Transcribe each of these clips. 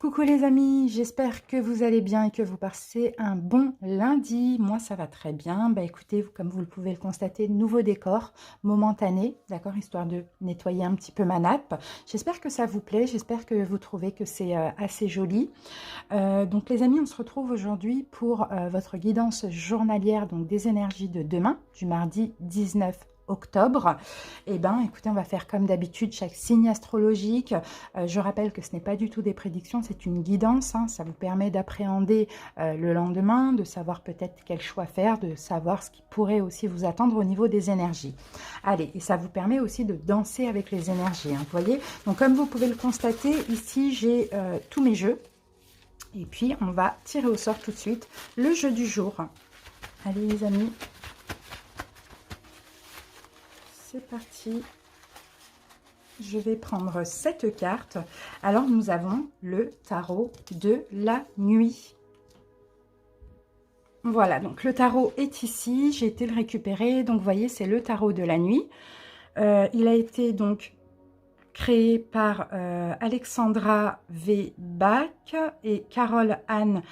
Coucou les amis, j'espère que vous allez bien et que vous passez un bon lundi. Moi, ça va très bien. Bah écoutez, comme vous le pouvez le constater, nouveau décor momentané, d'accord, histoire de nettoyer un petit peu ma nappe. J'espère que ça vous plaît, j'espère que vous trouvez que c'est assez joli. Donc les amis, on se retrouve aujourd'hui pour votre guidance journalière donc des énergies de demain, du mardi 19 octobre. Et ben écoutez, on va faire comme d'habitude chaque signe astrologique. Je rappelle que ce n'est pas du tout des prédictions, c'est une guidance, hein. Ça vous permet d'appréhender le lendemain, de savoir peut-être quel choix faire, de savoir ce qui pourrait aussi vous attendre au niveau des énergies. Allez, et ça vous permet aussi de danser avec les énergies, hein, vous voyez. Donc comme vous pouvez le constater, ici j'ai tous mes jeux. Et puis, on va tirer au sort tout de suite le jeu du jour. Allez, les amis. C'est parti. Je vais prendre cette carte. Alors, nous avons le tarot de la nuit. Voilà, donc le tarot est ici. J'ai été le récupérer. Donc, vous voyez, c'est le tarot de la nuit. Il a été donc créé par Alexandra V. Bach et Carole Anne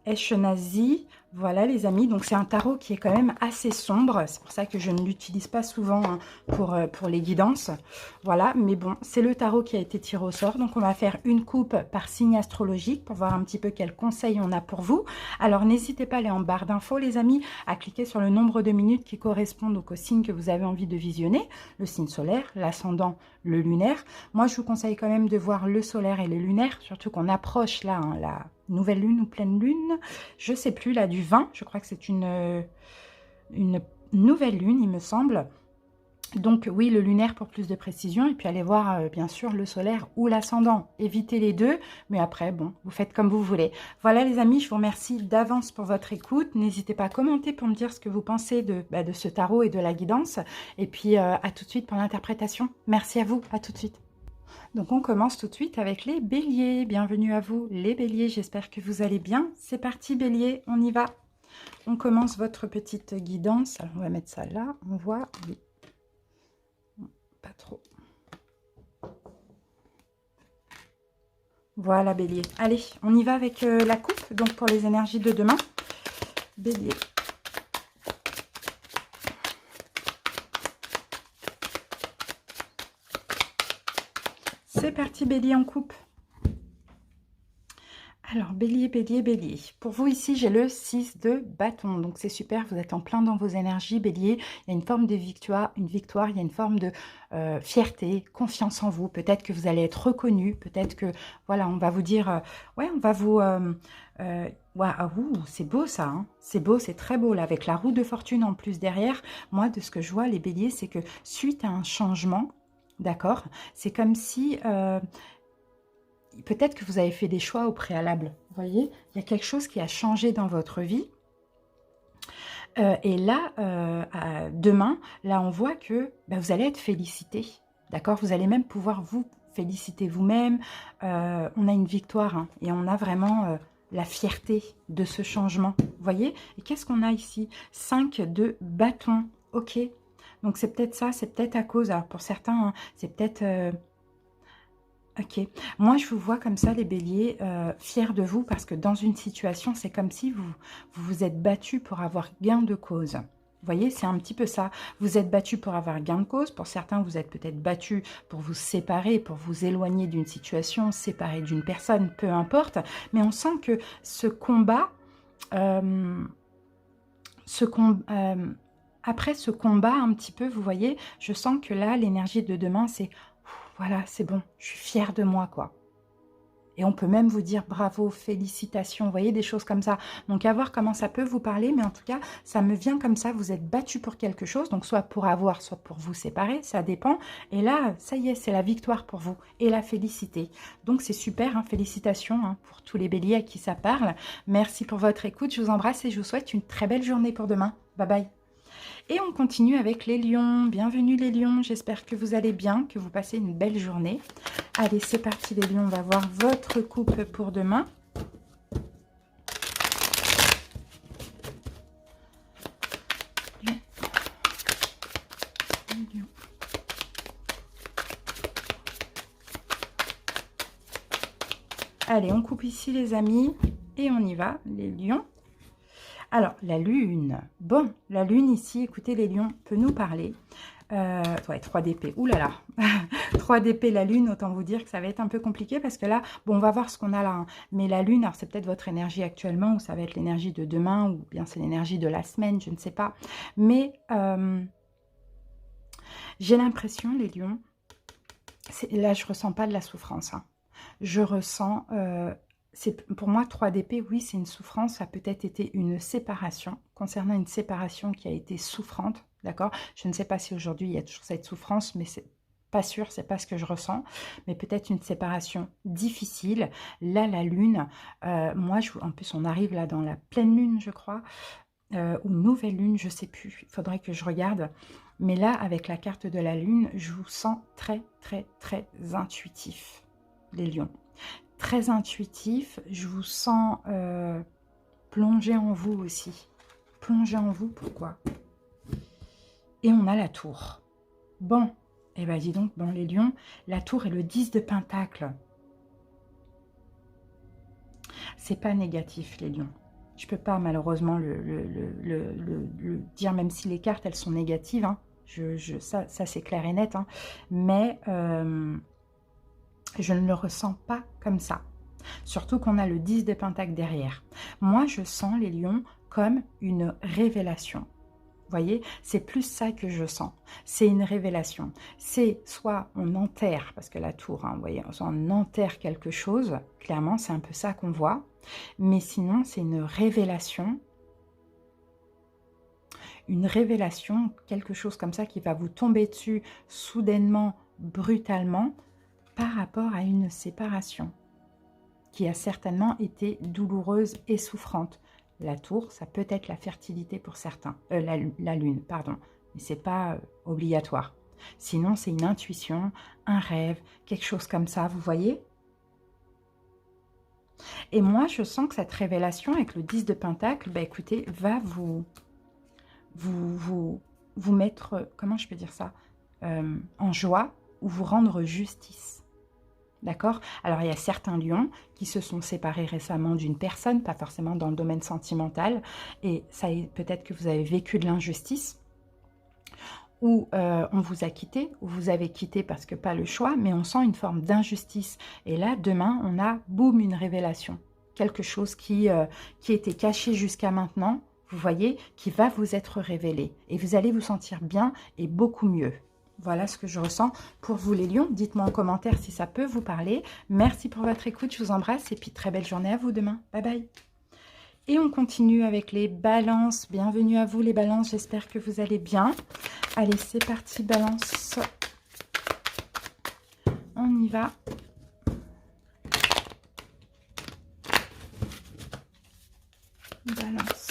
Eshenazi. Voilà les amis, donc c'est un tarot qui est quand même assez sombre, c'est pour ça que je ne l'utilise pas souvent hein, pour les guidances. Voilà, mais bon, c'est le tarot qui a été tiré au sort, donc on va faire une coupe par signe astrologique pour voir un petit peu quels conseils on a pour vous. Alors n'hésitez pas à aller en barre d'infos les amis, à cliquer sur le nombre de minutes qui correspondent donc au signe que vous avez envie de visionner, le signe solaire, l'ascendant, le lunaire. Moi je vous conseille quand même de voir le solaire et le lunaire, surtout qu'on approche là, hein, la nouvelle lune ou pleine lune, je sais plus, là du 20, je crois que c'est une nouvelle lune il me semble. Donc oui, le lunaire pour plus de précision, et puis allez voir bien sûr le solaire ou l'ascendant. Évitez les deux, mais après, bon, vous faites comme vous voulez. Voilà les amis, je vous remercie d'avance pour votre écoute. N'hésitez pas à commenter pour me dire ce que vous pensez de ce tarot et de la guidance. Et puis à tout de suite pour l'interprétation. Merci à vous, à tout de suite. Donc on commence tout de suite avec les béliers. Bienvenue à vous les béliers, j'espère que vous allez bien. C'est parti bélier, on y va. On commence votre petite guidance. Alors on va mettre ça là, on voit, oui. Pas trop. Voilà bélier. Allez, on y va avec la coupe, donc pour les énergies de demain. Bélier. C'est parti bélier en coupe. Alors, bélier, bélier, bélier. Pour vous, ici, j'ai le 6 de bâton. Donc, c'est super, vous êtes en plein dans vos énergies, bélier. Il y a une forme de victoire, il y a une forme de fierté, confiance en vous. Peut-être que vous allez être reconnu. Peut-être que, voilà, on va vous dire, ouais, on va vous... Waouh, c'est beau ça, hein, c'est beau, c'est très beau, là, avec la roue de fortune en plus derrière. Moi, de ce que je vois, les béliers, c'est que suite à un changement, d'accord, c'est comme si... peut-être que vous avez fait des choix au préalable, vous voyez, il y a quelque chose qui a changé dans votre vie. Et là, demain, là, on voit que vous allez être félicité, d'accord? Vous allez même pouvoir vous féliciter vous-même. On a une victoire hein, et on a vraiment la fierté de ce changement, vous voyez? Et qu'est-ce qu'on a ici? 5 de bâton, ok. Donc, c'est peut-être ça, c'est peut-être à cause, alors pour certains, hein, c'est peut-être... Ok, moi je vous vois comme ça les béliers, fiers de vous parce que dans une situation, c'est comme si vous vous êtes battu pour avoir gain de cause. Vous voyez, c'est un petit peu ça. Vous êtes battu pour avoir gain de cause. Pour certains, vous êtes peut-être battu pour vous séparer, pour vous éloigner d'une situation, séparer d'une personne, peu importe. Mais on sent que ce combat, après ce combat un petit peu, vous voyez, je sens que là, l'énergie de demain, c'est... Voilà, c'est bon, je suis fière de moi, quoi. Et on peut même vous dire bravo, félicitations, vous voyez, des choses comme ça. Donc, à voir comment ça peut vous parler, mais en tout cas, ça me vient comme ça, vous êtes battu pour quelque chose, donc soit pour avoir, soit pour vous séparer, ça dépend. Et là, ça y est, c'est la victoire pour vous et la félicité. Donc, c'est super, hein, félicitations hein, pour tous les béliers à qui ça parle. Merci pour votre écoute, je vous embrasse et je vous souhaite une très belle journée pour demain. Bye bye. Et on continue avec les lions. Bienvenue les lions, j'espère que vous allez bien, que vous passez une belle journée. Allez, c'est parti les lions, on va voir votre coupe pour demain. Allez, on coupe ici les amis et on y va, les lions. Alors, la lune. Bon, la lune ici, écoutez, les lions, peut nous parler. Ouais, 3 d'épée. Ouh là là. 3 d'épée, la lune, autant vous dire que ça va être un peu compliqué parce que là, bon, on va voir ce qu'on a là. Hein. Mais la lune, alors c'est peut-être votre énergie actuellement ou ça va être l'énergie de demain ou bien c'est l'énergie de la semaine, je ne sais pas. Mais j'ai l'impression, les lions, là, je ressens pas de la souffrance. Hein. Je ressens... pour moi, 3 d'épée, oui, c'est une souffrance. Ça a peut-être été une séparation, concernant une séparation qui a été souffrante, d'accord? Je ne sais pas si aujourd'hui, il y a toujours cette souffrance, mais c'est pas sûr, c'est pas ce que je ressens. Mais peut-être une séparation difficile. Là, la lune, moi, en plus, on arrive là dans la pleine lune, je crois, ou nouvelle lune, je sais plus. Il faudrait que je regarde. Mais là, avec la carte de la lune, je vous sens très, très, très intuitif, les lions. Très intuitif, je vous sens plonger en vous aussi. Plonger en vous, pourquoi? Et on a la tour. Bon, et bien dis donc, bon les lions, la tour est le 10 de pentacle. C'est pas négatif les lions. Je peux pas malheureusement le dire, même si les cartes elles sont négatives. Hein. Ça c'est clair et net. Hein. Mais... je ne le ressens pas comme ça. Surtout qu'on a le 10 de pentacle derrière. Moi, je sens les lions comme une révélation. Vous voyez, c'est plus ça que je sens. C'est une révélation. C'est soit on enterre, parce que la tour, hein, vous voyez, on enterre quelque chose. Clairement, c'est un peu ça qu'on voit. Mais sinon, c'est une révélation. Une révélation, quelque chose comme ça qui va vous tomber dessus soudainement, brutalement, par rapport à une séparation qui a certainement été douloureuse et souffrante. La tour, ça peut être la fertilité pour certains, la lune, pardon, mais c'est pas obligatoire. Sinon, c'est une intuition, un rêve, quelque chose comme ça, vous voyez? Et moi, je sens que cette révélation avec le 10 de pentacle, bah, écoutez, va vous mettre, comment je peux dire ça, en joie ou vous rendre justice. D'accord? Alors, il y a certains lions qui se sont séparés récemment d'une personne, pas forcément dans le domaine sentimental, et ça peut-être que vous avez vécu de l'injustice, ou on vous a quitté, ou vous avez quitté parce que pas le choix, mais on sent une forme d'injustice. Et là, demain, on a, boum, une révélation. Quelque chose qui était caché jusqu'à maintenant, vous voyez, qui va vous être révélé. Et vous allez vous sentir bien et beaucoup mieux. Voilà ce que je ressens pour vous les lions. Dites-moi en commentaire si ça peut vous parler. Merci pour votre écoute, je vous embrasse et puis très belle journée à vous demain. Bye bye. Et on continue avec les balances. Bienvenue à vous les balances, j'espère que vous allez bien. Allez, c'est parti balance. On y va. Balance.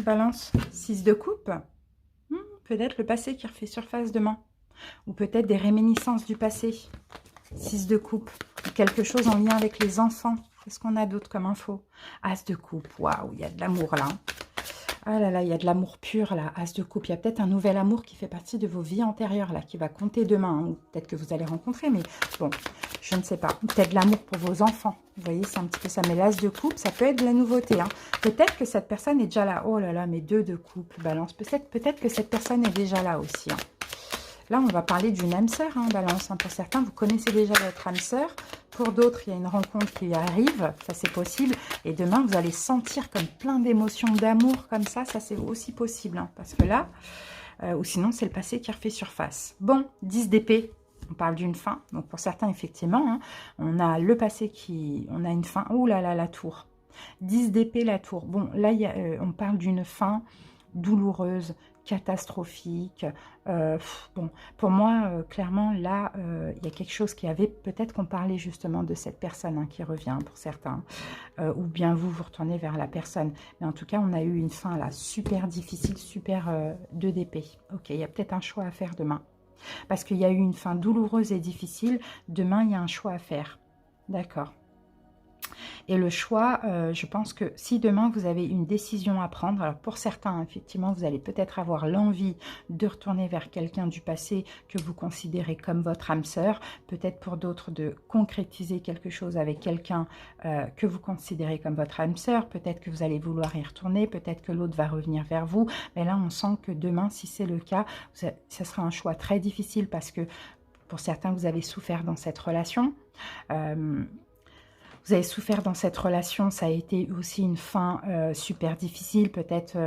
Balance, 6 de coupe. Peut-être le passé qui refait surface demain. Ou peut-être des réminiscences du passé. 6 de coupe. Quelque chose en lien avec les enfants. Qu'est-ce qu'on a d'autre comme info? As de coupe. Waouh, il y a de l'amour là. Ah là là, il y a de l'amour pur là. As de coupe. Il y a peut-être un nouvel amour qui fait partie de vos vies antérieures là, qui va compter demain. Hein, ou peut-être que vous allez rencontrer, mais bon, je ne sais pas. Peut-être de l'amour pour vos enfants. Vous voyez, c'est un petit peu ça. Mais l'as de coupe, ça peut être de la nouveauté. Hein. Peut-être que cette personne est déjà là. Oh là là, mais 2 de coupe, balance. Peut-être que cette personne est déjà là aussi. Hein. Là, on va parler d'une âme sœur, hein, balance. Hein. Pour certains, vous connaissez déjà votre âme sœur. Pour d'autres, il y a une rencontre qui arrive. Ça, c'est possible. Et demain, vous allez sentir comme plein d'émotions, d'amour comme ça. Ça, c'est aussi possible. Hein, parce que là, ou sinon, c'est le passé qui refait surface. Bon, 10 d'épée. On parle d'une fin. Donc, pour certains, effectivement, hein, on a le passé qui... On a une fin. Oh là là, la tour. 10 d'épée, la tour. Bon, là, on parle d'une fin douloureuse, catastrophique. Bon, pour moi, clairement, là, il y a quelque chose qui avait... Peut-être qu'on parlait justement de cette personne hein, qui revient pour certains. Ou bien vous retournez vers la personne. Mais en tout cas, on a eu une fin là, super difficile, super 2 d'épée. Ok, il y a peut-être un choix à faire demain. Parce qu'il y a eu une fin douloureuse et difficile. Demain, il y a un choix à faire. D'accord. Et le choix, je pense que si demain vous avez une décision à prendre, alors pour certains, effectivement, vous allez peut-être avoir l'envie de retourner vers quelqu'un du passé que vous considérez comme votre âme sœur, peut-être pour d'autres de concrétiser quelque chose avec quelqu'un que vous considérez comme votre âme sœur, peut-être que vous allez vouloir y retourner, peut-être que l'autre va revenir vers vous, mais là on sent que demain, si c'est le cas, ça sera un choix très difficile parce que pour certains, vous avez souffert dans cette relation. Vous avez souffert dans cette relation, ça a été aussi une fin super difficile, peut-être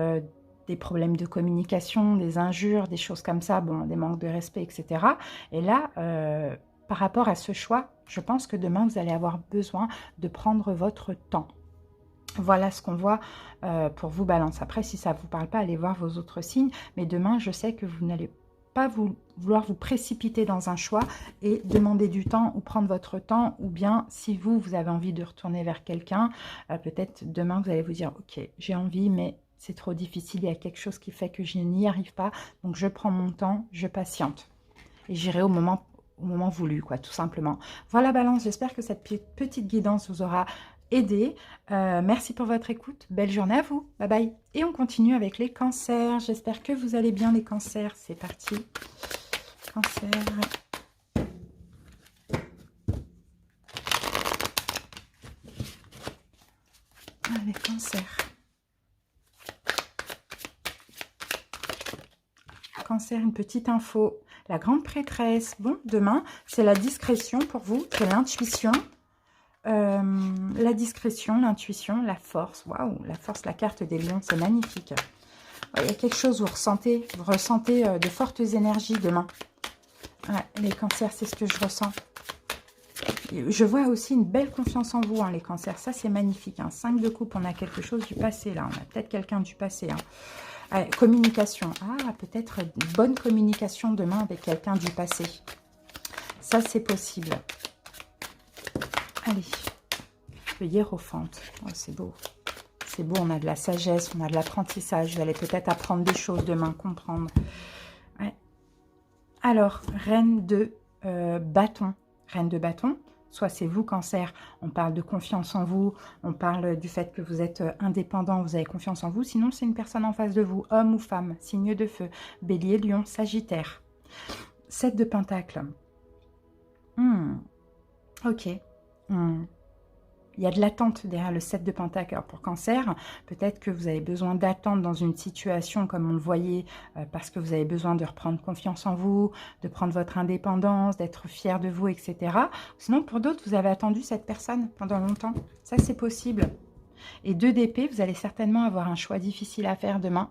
des problèmes de communication, des injures, des choses comme ça, bon, des manques de respect, etc. Et là, par rapport à ce choix, je pense que demain, vous allez avoir besoin de prendre votre temps. Voilà ce qu'on voit pour vous, Balance. Après, si ça ne vous parle pas, allez voir vos autres signes. Mais demain, je sais que vous n'allez pas vouloir vous précipiter dans un choix et demander du temps ou prendre votre temps, ou bien si vous avez envie de retourner vers quelqu'un, peut-être demain vous allez vous dire ok, j'ai envie mais c'est trop difficile, il y a quelque chose qui fait que je n'y arrive pas, donc je prends mon temps, je patiente et j'irai au moment voulu, quoi, tout simplement. Voilà, Balance, j'espère que cette petite guidance vous aura aidé. Merci pour votre écoute. Belle journée à vous. Bye bye. Et on continue avec les cancers. J'espère que vous allez bien, les cancers. C'est parti. Cancer. Ah, les cancers. Cancer, une petite info. La grande prêtresse. Bon, demain, c'est la discrétion pour vous. C'est l'intuition. La discrétion, l'intuition, la force. Waouh, la force, la carte des lions, c'est magnifique. Il y a quelque chose, vous ressentez de fortes énergies demain. Ouais, les cancers, c'est ce que je ressens. Je vois aussi une belle confiance en vous, hein, les cancers. Ça, c'est magnifique. Hein. 5 de coupe, on a quelque chose du passé, là. On a peut-être quelqu'un du passé. Hein. Allez, communication. Ah, peut-être une bonne communication demain avec quelqu'un du passé. Ça, c'est possible. Allez, le hiérophante. Oh, c'est beau. C'est beau, on a de la sagesse, on a de l'apprentissage. Vous allez peut-être apprendre des choses demain, comprendre. Ouais. Alors, reine de bâton. Reine de bâton, soit c'est vous, cancer, on parle de confiance en vous, on parle du fait que vous êtes indépendant, vous avez confiance en vous. Sinon, c'est une personne en face de vous, homme ou femme, signe de feu, bélier, lion, sagittaire. 7 de pentacle. Ok. Il y a de l'attente derrière le 7 de pentacle. Alors pour cancer, peut-être que vous avez besoin d'attendre dans une situation comme on le voyait, parce que vous avez besoin de reprendre confiance en vous, de prendre votre indépendance, d'être fier de vous, etc. Sinon, pour d'autres, vous avez attendu cette personne pendant longtemps. Ça, c'est possible. Et 2 d'épée, vous allez certainement avoir un choix difficile à faire demain.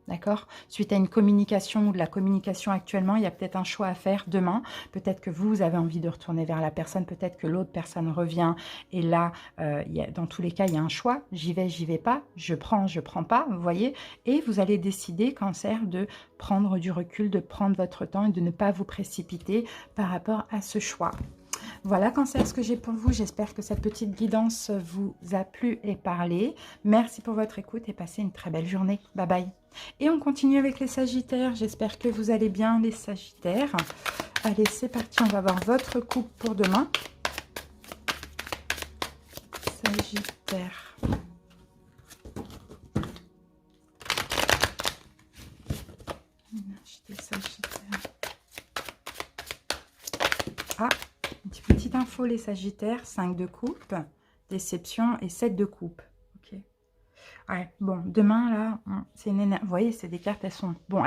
D'accord? Suite à une communication ou de la communication actuellement, il y a peut-être un choix à faire demain. Peut-être que vous avez envie de retourner vers la personne, peut-être que l'autre personne revient. Et là, dans tous les cas, il y a un choix. J'y vais pas. Je prends pas, vous voyez? Et vous allez décider, cancer, de prendre du recul, de prendre votre temps et de ne pas vous précipiter par rapport à ce choix. Voilà, cancer, ce que j'ai pour vous. J'espère que cette petite guidance vous a plu et parlé. Merci pour votre écoute et passez une très belle journée. Bye bye. Et on continue avec les sagittaires. J'espère que vous allez bien, les sagittaires. Allez, c'est parti. On va voir votre coupe pour demain. Sagittaire. J'étais sagittaire. Ah, petite info, les sagittaires. 5 de coupe, déception et 7 de coupe. Ouais, bon, demain, là, c'est une énergie. Vous voyez, c'est des cartes, elles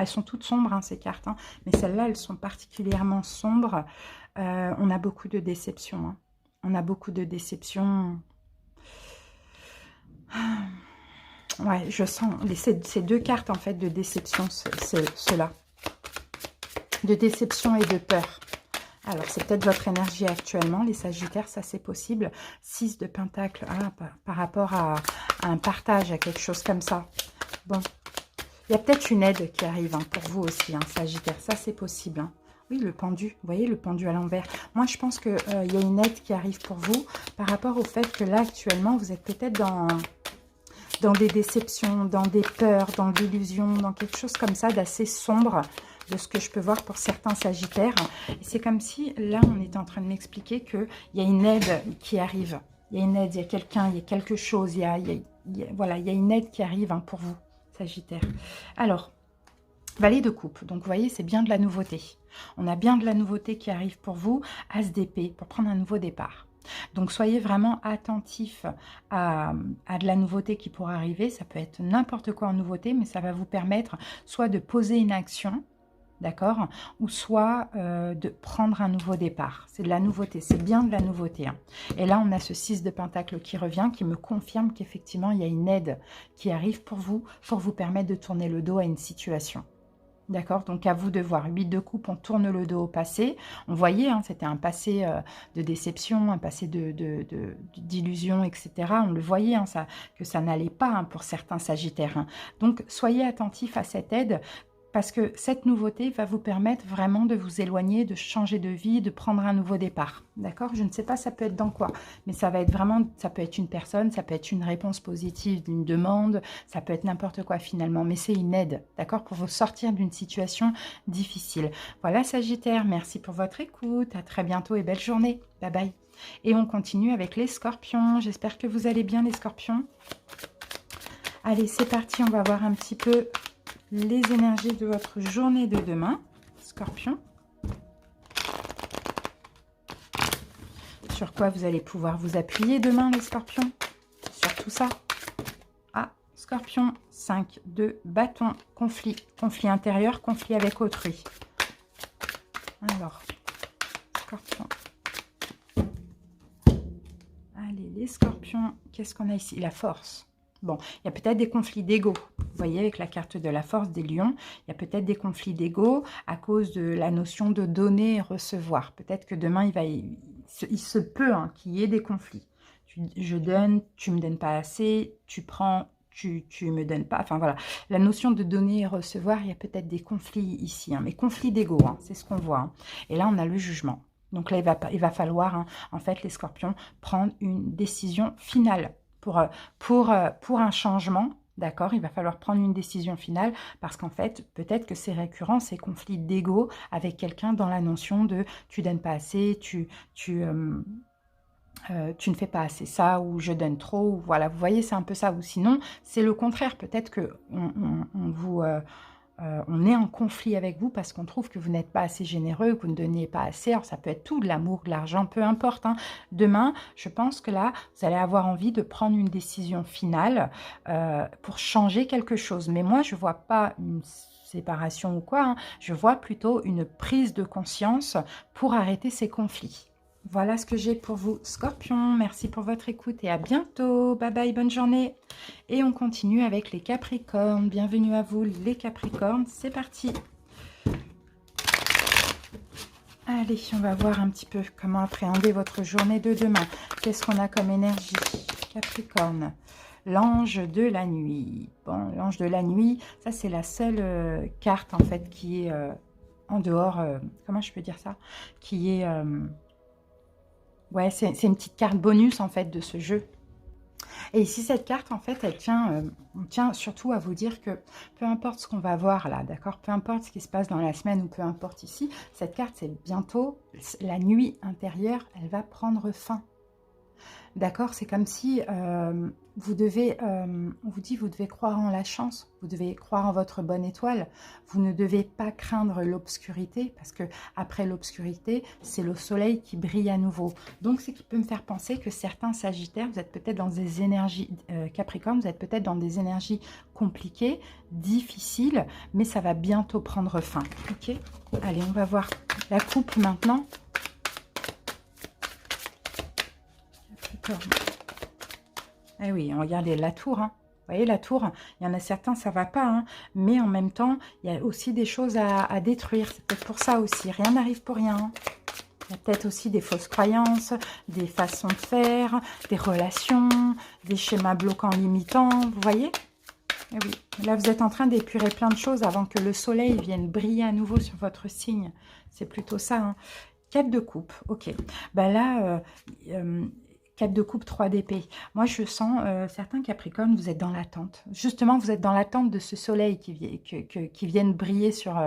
sont toutes sombres, hein, ces cartes. Hein, mais celles-là, elles sont particulièrement sombres. On a beaucoup de déceptions. Hein. On a beaucoup de déceptions. Ouais, je sens ces 2 cartes, en fait, de déception, ceux-là. De déception et de peur. Alors, c'est peut-être votre énergie actuellement, les sagittaires, ça c'est possible. 6 de pentacle, par rapport à un partage, à quelque chose comme ça. Bon, il y a peut-être une aide qui arrive hein, pour vous aussi, hein, sagittaire, ça c'est possible. Hein. Oui, le pendu, vous voyez, le pendu à l'envers. Moi, je pense qu'il y a une aide qui arrive pour vous par rapport au fait que là, actuellement, vous êtes peut-être dans des déceptions, dans des peurs, dans l'illusion, dans quelque chose comme ça d'assez sombre, de ce que je peux voir pour certains sagittaires. Et c'est comme si, là, on est en train de m'expliquer qu'il y a une aide qui arrive. Il y a une aide, il y a quelqu'un, il y a quelque chose, voilà, il y a une aide qui arrive hein, pour vous, Sagittaire. Alors, Valet de coupe, donc vous voyez, c'est bien de la nouveauté. On a bien de la nouveauté qui arrive pour vous, As d'épée, pour prendre un nouveau départ. Donc soyez vraiment attentifs à de la nouveauté qui pourra arriver. Ça peut être n'importe quoi en nouveauté, mais ça va vous permettre soit de poser une action, d'accord, ou soit de prendre un nouveau départ. C'est de la nouveauté, c'est bien de la nouveauté. Hein. Et là, on a ce 6 de Pentacle qui revient, qui me confirme qu'effectivement, il y a une aide qui arrive pour vous permettre de tourner le dos à une situation. D'accord, donc à vous de voir. 8 de coupe, on tourne le dos au passé. On voyait, hein, c'était un passé de déception, un passé d'illusion, etc. On le voyait, hein, que ça n'allait pas hein, pour certains Sagittaires. Hein. Donc soyez attentifs à cette aide. Parce que cette nouveauté va vous permettre vraiment de vous éloigner, de changer de vie, de prendre un nouveau départ. D'accord? Je ne sais pas ça peut être dans quoi, mais ça va être vraiment, ça peut être une personne, ça peut être une réponse positive d'une demande, ça peut être n'importe quoi finalement, mais c'est une aide, d'accord? Pour vous sortir d'une situation difficile. Voilà Sagittaire, merci pour votre écoute, à très bientôt et belle journée. Bye bye. Et on continue avec les Scorpions. J'espère que vous allez bien les Scorpions. Allez, c'est parti, on va voir un petit peu les énergies de votre journée de demain, Scorpion. Sur quoi vous allez pouvoir vous appuyer demain, les Scorpions? Sur tout ça. Ah, Scorpion, 5 de bâton, conflit. Conflit intérieur, conflit avec autrui. Alors, Scorpion. Allez, les Scorpions, qu'est-ce qu'on a ici? La force. Bon, il y a peut-être des conflits d'ego. Vous voyez, avec la carte de la force des lions, il y a peut-être des conflits d'ego à cause de la notion de donner et recevoir. Peut-être que demain, il se peut hein, qu'il y ait des conflits. Je donne, tu ne me donnes pas assez, tu prends, tu me donnes pas. Enfin, voilà. La notion de donner et recevoir, il y a peut-être des conflits ici. Hein, mais conflits d'ego, hein, c'est ce qu'on voit. Hein. Et là, on a le jugement. Donc là, il va falloir, hein, en fait, les Scorpions, prendre une décision finale. Pour un changement, d'accord, il va falloir prendre une décision finale parce qu'en fait, peut-être que c'est récurrent, ces conflits d'ego avec quelqu'un dans la notion de tu donnes pas assez, tu ne fais pas assez ça ou je donne trop, ou voilà, vous voyez, c'est un peu ça. Ou sinon, c'est le contraire, peut-être que on est en conflit avec vous parce qu'on trouve que vous n'êtes pas assez généreux, que vous ne donnez pas assez. Alors, ça peut être tout, de l'amour, de l'argent, peu importe. Hein. Demain, je pense que là, vous allez avoir envie de prendre une décision finale pour changer quelque chose. Mais moi, je ne vois pas une séparation ou quoi. Hein. Je vois plutôt une prise de conscience pour arrêter ces conflits. Voilà ce que j'ai pour vous, Scorpion. Merci pour votre écoute et à bientôt. Bye bye, bonne journée. Et on continue avec les Capricornes. Bienvenue à vous, les Capricornes. C'est parti. Allez, on va voir un petit peu comment appréhender votre journée de demain. Qu'est-ce qu'on a comme énergie, Capricorne? L'ange de la nuit. Bon, l'ange de la nuit, ça c'est la seule carte en fait qui est en dehors, comment je peux dire ça? Qui est... ouais, c'est une petite carte bonus en fait de ce jeu. Et ici, cette carte, en fait, elle tient, on tient surtout à vous dire que peu importe ce qu'on va voir là, d'accord, peu importe ce qui se passe dans la semaine ou peu importe ici, cette carte, c'est bientôt, la nuit intérieure, elle va prendre fin. D'accord, c'est comme si vous devez, on vous dit, vous devez croire en la chance, vous devez croire en votre bonne étoile, vous ne devez pas craindre l'obscurité, parce que après l'obscurité, c'est le soleil qui brille à nouveau. Donc, ce qui peut me faire penser que certains Sagittaires, vous êtes peut-être dans des énergies, Capricorne, vous êtes peut-être dans des énergies compliquées, difficiles, mais ça va bientôt prendre fin. Ok, allez, on va voir la coupe maintenant. Eh oui, regardez la tour. Hein. Vous voyez, la tour, il y en a certains, ça ne va pas. Hein, mais en même temps, il y a aussi des choses à détruire. C'est peut-être pour ça aussi. Rien n'arrive pour rien. Hein. Il y a peut-être aussi des fausses croyances, des façons de faire, des relations, des schémas bloquants limitants. Vous voyez? Eh oui. Là, vous êtes en train d'épurer plein de choses avant que le soleil vienne briller à nouveau sur votre signe. C'est plutôt ça. Hein. 4 de coupe. Ok. Ben là... 4 de coupe, 3 d'épée. Moi, je sens, certains Capricornes, vous êtes dans l'attente. Justement, vous êtes dans l'attente de ce soleil qui vienne briller sur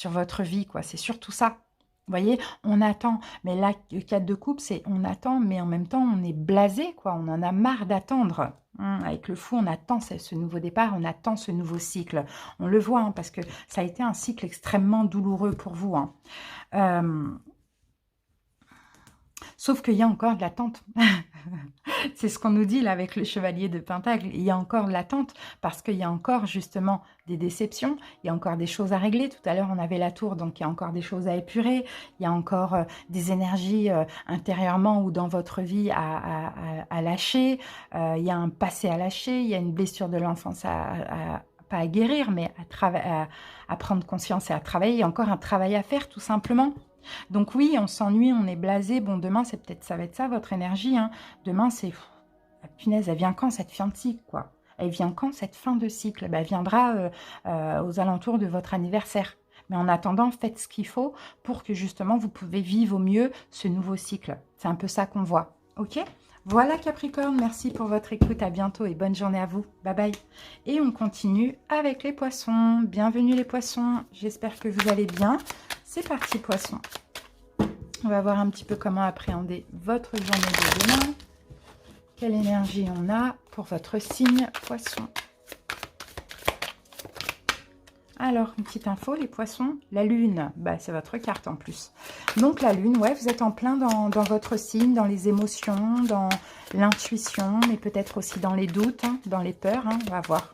votre vie, quoi. C'est surtout ça. Vous voyez, on attend. Mais là, le 4 de coupe, c'est on attend, mais en même temps, on est blasé, quoi. On en a marre d'attendre. Avec le fou, on attend ce nouveau départ, on attend ce nouveau cycle. On le voit, hein, parce que ça a été un cycle extrêmement douloureux pour vous. Hein. Sauf qu'il y a encore de l'attente. C'est ce qu'on nous dit là avec le chevalier de Pentacle. Il y a encore de l'attente parce qu'il y a encore justement des déceptions. Il y a encore des choses à régler. Tout à l'heure, on avait la tour, donc il y a encore des choses à épurer. Il y a encore des énergies intérieurement ou dans votre vie à lâcher. Il y a un passé à lâcher. Il y a une blessure de l'enfance pas à guérir, mais à prendre conscience et à travailler. Il y a encore un travail à faire, tout simplement. Donc oui, on s'ennuie, on est blasé. Bon, demain, ça va être ça, votre énergie. Hein. Demain, c'est... La punaise, elle vient quand, cette fin de cycle, quoi? Elle vient quand, cette fin de cycle? Ben, elle viendra aux alentours de votre anniversaire. Mais en attendant, faites ce qu'il faut pour que, justement, vous pouvez vivre au mieux ce nouveau cycle. C'est un peu ça qu'on voit. OK? Voilà, Capricorne. Merci pour votre écoute. À bientôt et bonne journée à vous. Bye bye. Et on continue avec les poissons. Bienvenue, les poissons. J'espère que vous allez bien. C'est parti, poisson. On va voir un petit peu comment appréhender votre journée de demain. Quelle énergie on a pour votre signe, poisson. Alors, une petite info, les poissons. La lune, bah, c'est votre carte en plus. Donc, la lune, ouais, vous êtes en plein dans votre signe, dans les émotions, dans l'intuition, mais peut-être aussi dans les doutes, hein, dans les peurs. Hein, on va voir.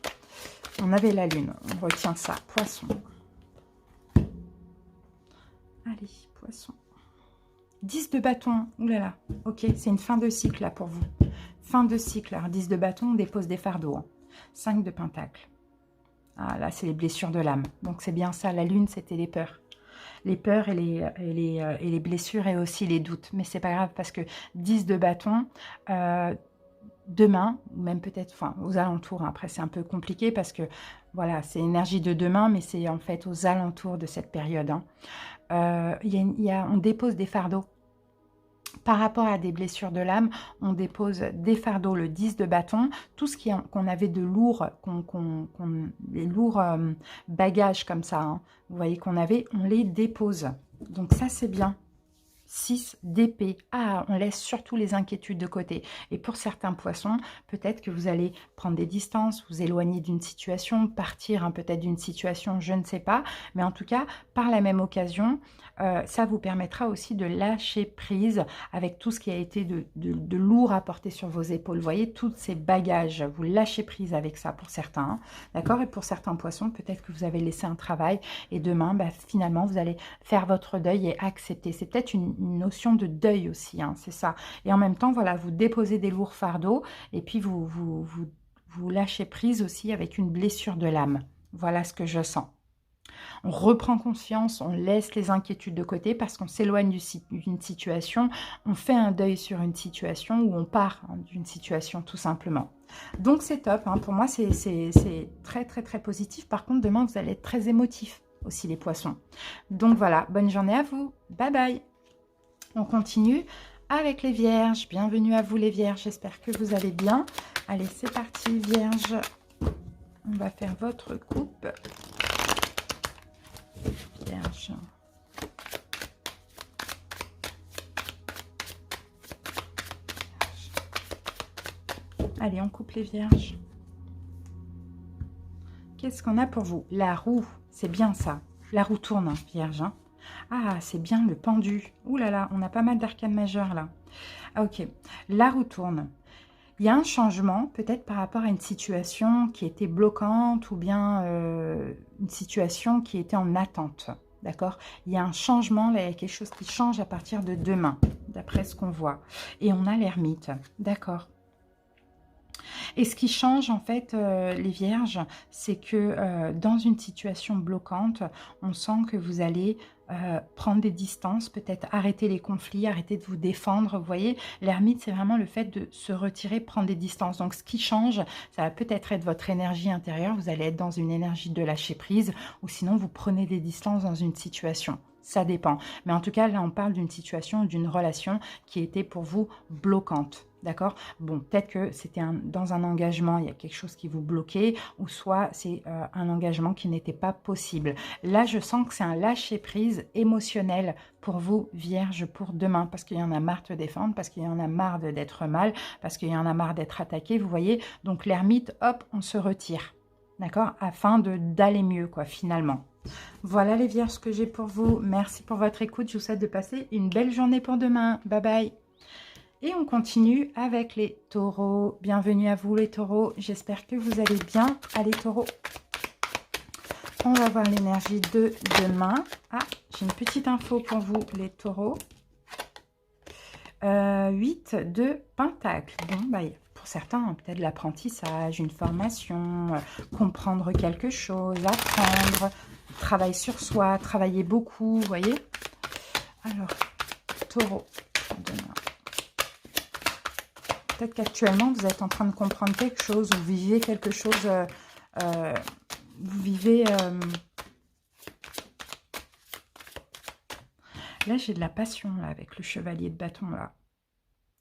On avait la lune, on retient ça, poisson. Allez, poisson. 10 de bâton. Ouh là là. Ok, c'est une fin de cycle là pour vous. Fin de cycle. Alors, 10 de bâton, on dépose des fardeaux. Hein. 5 de pentacle. Ah là, c'est les blessures de l'âme. Donc, c'est bien ça. La lune, c'était les peurs. Les peurs et les blessures et aussi les doutes. Mais c'est pas grave parce que 10 de bâton... demain, ou même peut-être enfin, aux alentours, hein. Après c'est un peu compliqué parce que voilà, c'est énergie de demain, mais c'est en fait aux alentours de cette période. Hein. On dépose des fardeaux. Par rapport à des blessures de l'âme, on dépose des fardeaux, le 10 de bâton, tout ce qu'on avait de lourd, les lourds bagages comme ça, hein, vous voyez qu'on avait, on les dépose. Donc ça c'est bien. 6 d'épée. Ah, on laisse surtout les inquiétudes de côté. Et pour certains poissons, peut-être que vous allez prendre des distances, vous éloigner d'une situation, partir hein, peut-être d'une situation, je ne sais pas. Mais en tout cas, par la même occasion, ça vous permettra aussi de lâcher prise avec tout ce qui a été de lourd à porter sur vos épaules. Vous voyez, tous ces bagages, vous lâchez prise avec ça pour certains. Hein, d'accord? Et pour certains poissons, peut-être que vous avez laissé un travail et demain, bah, finalement, vous allez faire votre deuil et accepter. C'est peut-être une notion de deuil aussi, hein, c'est ça. Et en même temps, voilà, vous déposez des lourds fardeaux et puis vous lâchez prise aussi avec une blessure de l'âme. Voilà ce que je sens. On reprend conscience, on laisse les inquiétudes de côté parce qu'on s'éloigne d'une situation, on fait un deuil sur une situation ou on part hein, d'une situation tout simplement. Donc c'est top, hein. Pour moi c'est très très très positif. Par contre demain vous allez être très émotif aussi les poissons. Donc voilà, bonne journée à vous, bye bye. On continue avec les vierges. Bienvenue à vous les vierges, j'espère que vous allez bien. Allez, c'est parti vierge. On va faire votre coupe. Vierge. Allez, on coupe les vierges. Qu'est-ce qu'on a pour vous? La roue, c'est bien ça. La roue tourne, hein, vierge. Hein. Ah, c'est bien le pendu. Ouh là là, on a pas mal d'arcanes majeures là. Ok, la roue tourne. Il y a un changement, peut-être par rapport à une situation qui était bloquante ou bien une situation qui était en attente. D'accord? Il y a un changement, là, il y a quelque chose qui change à partir de demain, d'après ce qu'on voit. Et on a l'ermite. D'accord? Et ce qui change, en fait, les vierges, c'est que dans une situation bloquante, on sent que vous allez prendre des distances, peut-être arrêter les conflits, arrêter de vous défendre. Vous voyez, l'ermite, c'est vraiment le fait de se retirer, prendre des distances. Donc, ce qui change, ça va peut-être être votre énergie intérieure. Vous allez être dans une énergie de lâcher prise ou sinon, vous prenez des distances dans une situation. Ça dépend. Mais en tout cas, là, on parle d'une situation, d'une relation qui était pour vous bloquante. D'accord? Bon, peut-être que c'était dans un engagement, il y a quelque chose qui vous bloquait, ou soit c'est un engagement qui n'était pas possible. Là, je sens que c'est un lâcher-prise émotionnel pour vous, Vierge, pour demain, parce qu'il y en a marre de défendre, parce qu'il y en a marre d'être mal, parce qu'il y en a marre d'être attaqué, vous voyez? Donc, l'ermite, hop, on se retire. D'accord? Afin d'aller mieux, quoi, finalement. Voilà les Vierges, ce que j'ai pour vous. Merci pour votre écoute. Je vous souhaite de passer une belle journée pour demain. Bye bye. Et on continue avec les taureaux. Bienvenue à vous les taureaux. J'espère que vous allez bien. Allez taureaux. On va voir l'énergie de demain. Ah, j'ai une petite info pour vous les taureaux. 8 de Pentacle. Bon, bah, pour certains, peut-être l'apprentissage, une formation, comprendre quelque chose, apprendre, travail sur soi, travailler beaucoup, vous voyez. Alors, taureau, demain. Peut-être qu'actuellement, vous êtes en train de comprendre quelque chose, vous vivez quelque chose, vous vivez... Là, j'ai de la passion, là, avec le chevalier de bâton, là.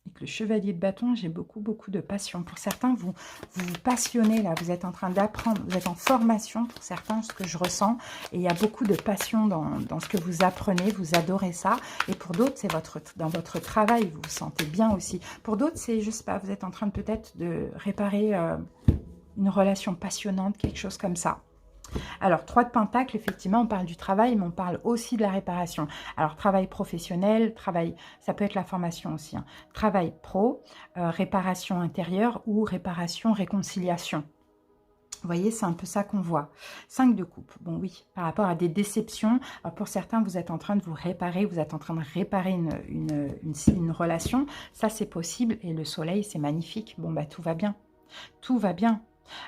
Avec le chevalier de bâton, j'ai beaucoup de passion. Pour certains, vous vous passionnez, là. Vous êtes en train d'apprendre, vous êtes en formation, pour certains, ce que je ressens. Et il y a beaucoup de passion dans ce que vous apprenez, vous adorez ça. Et pour d'autres, c'est dans votre travail, vous vous sentez bien aussi. Pour d'autres, c'est, je sais pas, vous êtes en train peut-être de réparer une relation passionnante, quelque chose comme ça. Alors, 3 de Pentacle, effectivement, on parle du travail, mais on parle aussi de la réparation. Alors, travail professionnel, travail, ça peut être la formation aussi. Hein. Travail pro, réparation intérieure ou réparation, réconciliation. Vous voyez, c'est un peu ça qu'on voit. 5 de coupe. Bon, oui, par rapport à des déceptions. Alors, pour certains, vous êtes en train de vous réparer, vous êtes en train de réparer une relation. Ça, c'est possible. Et le soleil, c'est magnifique. Bon, bah, tout va bien. Tout va bien.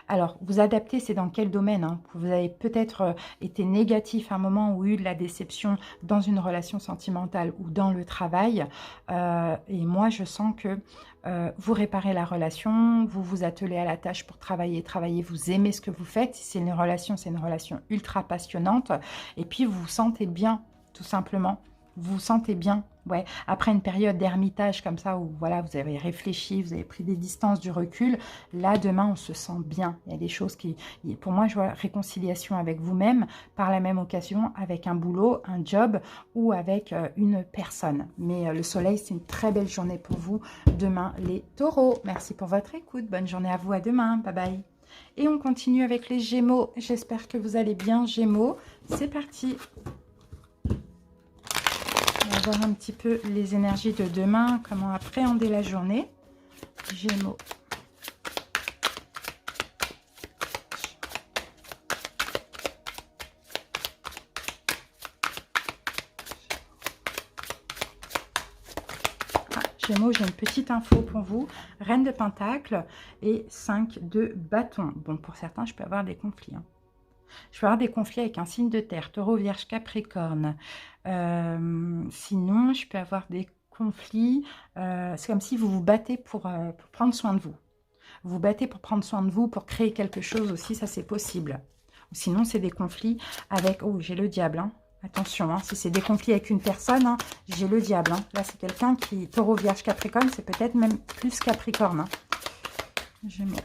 Alors, vous adaptez, c'est dans quel domaine hein? Vous avez peut-être été négatif à un moment ou eu de la déception dans une relation sentimentale ou dans le travail. Et moi, je sens que vous réparez la relation, vous vous attelez à la tâche pour travailler, vous aimez ce que vous faites. Si c'est une relation ultra passionnante. Et puis, vous vous sentez bien, tout simplement. Vous vous sentez bien, ouais. Après une période d'ermitage comme ça, où voilà, vous avez réfléchi, vous avez pris des distances, du recul, là, demain, on se sent bien. Il y a des choses qui... Pour moi, je vois réconciliation avec vous-même, par la même occasion, avec un boulot, un job, ou avec une personne. Mais le soleil, c'est une très belle journée pour vous, demain, les taureaux. Merci pour votre écoute. Bonne journée à vous, à demain. Bye bye. Et on continue avec les Gémeaux. J'espère que vous allez bien, Gémeaux. C'est parti. On va voir un petit peu les énergies de demain, comment appréhender la journée. Gémeaux. Ah, Gémeaux, j'ai une petite info pour vous. Reine de Pentacle et 5 de bâton. Bon, pour certains, je peux avoir des conflits. Hein. Je peux avoir des conflits avec un signe de terre, Taureau, Vierge, Capricorne. Sinon, je peux avoir des conflits. C'est comme si vous vous battez pour prendre soin de vous. Vous vous battez pour prendre soin de vous, pour créer quelque chose aussi, ça c'est possible. Sinon, c'est des conflits avec... Oh, j'ai le diable, hein. Attention, hein, si c'est des conflits avec une personne, hein, j'ai le diable. Hein. Là, c'est quelqu'un qui... Taureau, Vierge, Capricorne, c'est peut-être même plus Capricorne. Hein. Gémeaux.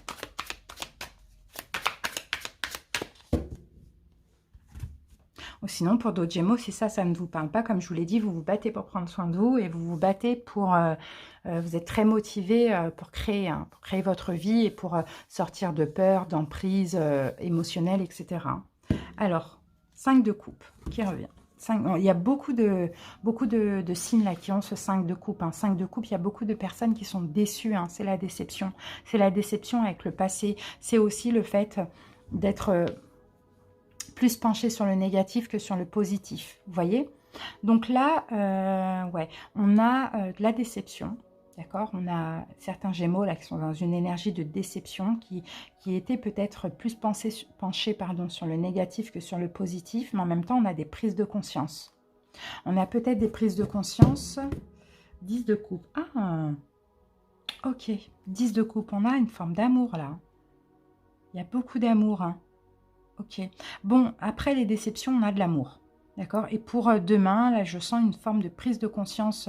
Ou sinon, pour d'autres Gémeaux, si ça ne vous parle pas, comme je vous l'ai dit, vous vous battez pour prendre soin de vous et vous vous battez pour... vous êtes très motivé pour créer votre vie et pour sortir de peur, d'emprise émotionnelle, etc. Alors, 5 de coupe qui revient. 5, il y a beaucoup de signes là qui ont ce 5 de coupe. Hein. 5 de coupe, il y a beaucoup de personnes qui sont déçues. Hein. C'est la déception. C'est la déception avec le passé. C'est aussi le fait d'être... plus penché sur le négatif que sur le positif, vous voyez. Donc là, ouais, on a de la déception, d'accord. On a certains Gémeaux là qui sont dans une énergie de déception, qui étaient peut-être plus penchés sur le négatif que sur le positif, mais en même temps, on a des prises de conscience. On a peut-être des prises de conscience. 10 de coupe. Ah, ok. 10 de coupe, on a une forme d'amour là. Il y a beaucoup d'amour, hein. Ok. Bon, après les déceptions, on a de l'amour. D'accord? Et pour demain, là, je sens une forme de prise de conscience,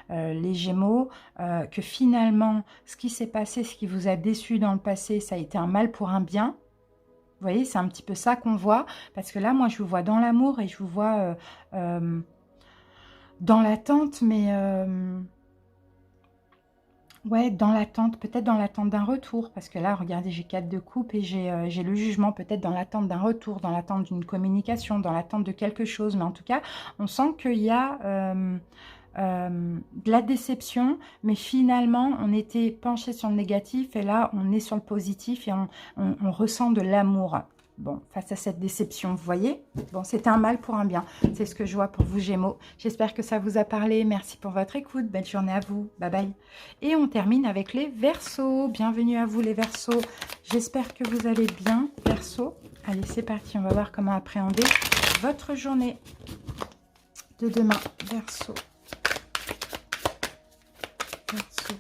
les Gémeaux, que finalement, ce qui s'est passé, ce qui vous a déçu dans le passé, ça a été un mal pour un bien. Vous voyez, c'est un petit peu ça qu'on voit. Parce que là, moi, je vous vois dans l'amour et je vous vois dans l'attente, mais ouais, dans l'attente, peut-être dans l'attente d'un retour. Parce que là, regardez, j'ai 4 de coupe et j'ai le jugement, peut-être dans l'attente d'un retour, dans l'attente d'une communication, dans l'attente de quelque chose. Mais en tout cas, on sent qu'il y a de la déception, mais finalement, on était penché sur le négatif et là, on est sur le positif et on ressent de l'amour. Bon, face à cette déception, vous voyez? Bon, c'était un mal pour un bien. C'est ce que je vois pour vous, Gémeaux. J'espère que ça vous a parlé. Merci pour votre écoute. Belle journée à vous. Bye bye. Et on termine avec les Verseaux. Bienvenue à vous, les Verseaux. J'espère que vous allez bien, Verseaux. Allez, c'est parti. On va voir comment appréhender votre journée de demain, Verseaux. Verseau.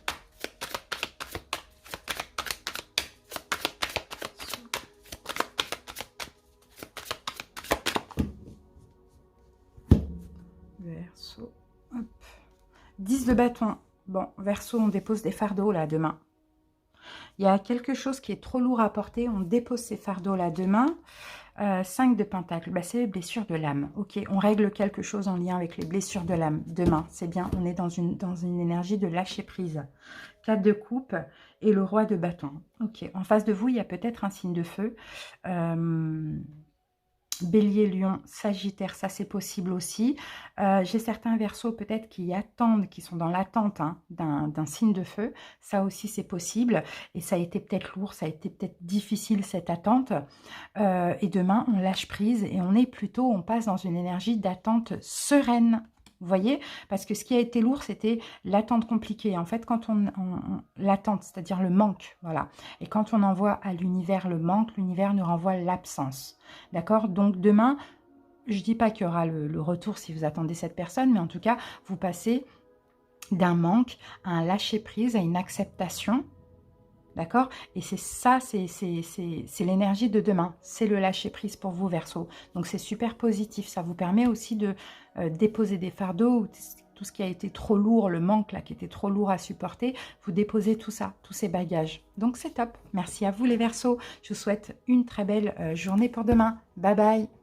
Verseau. Hop. 10 de bâton. Bon, Verseau, on dépose des fardeaux là demain. Il y a quelque chose qui est trop lourd à porter, on dépose ces fardeaux là demain. 5 de pentacle, bah, c'est les blessures de l'âme. Ok, on règle quelque chose en lien avec les blessures de l'âme demain. C'est bien, on est dans une énergie de lâcher prise. 4 de coupe et le roi de bâton. Ok, en face de vous, il y a peut-être un signe de feu. Bélier, Lion, Sagittaire, ça c'est possible aussi. J'ai certains Verseaux peut-être qui attendent, qui sont dans l'attente hein, d'un signe de feu. Ça aussi c'est possible. Et ça a été peut-être lourd, ça a été peut-être difficile cette attente. Et demain, on lâche prise et on passe dans une énergie d'attente sereine. Vous voyez? Parce que ce qui a été lourd, c'était l'attente compliquée. En fait, quand l'attente, c'est-à-dire le manque, voilà. Et quand on envoie à l'univers le manque, l'univers nous renvoie l'absence. D'accord? Donc demain, je ne dis pas qu'il y aura le retour si vous attendez cette personne, mais en tout cas, vous passez d'un manque à un lâcher-prise, à une acceptation. D'accord? Et c'est ça, c'est l'énergie de demain. C'est le lâcher-prise pour vous, Verseau. Donc, c'est super positif. Ça vous permet aussi de déposer des fardeaux, tout ce qui a été trop lourd, le manque là, qui était trop lourd à supporter. Vous déposez tout ça, tous ces bagages. Donc, c'est top. Merci à vous, les Verseaux. Je vous souhaite une très belle journée pour demain. Bye bye.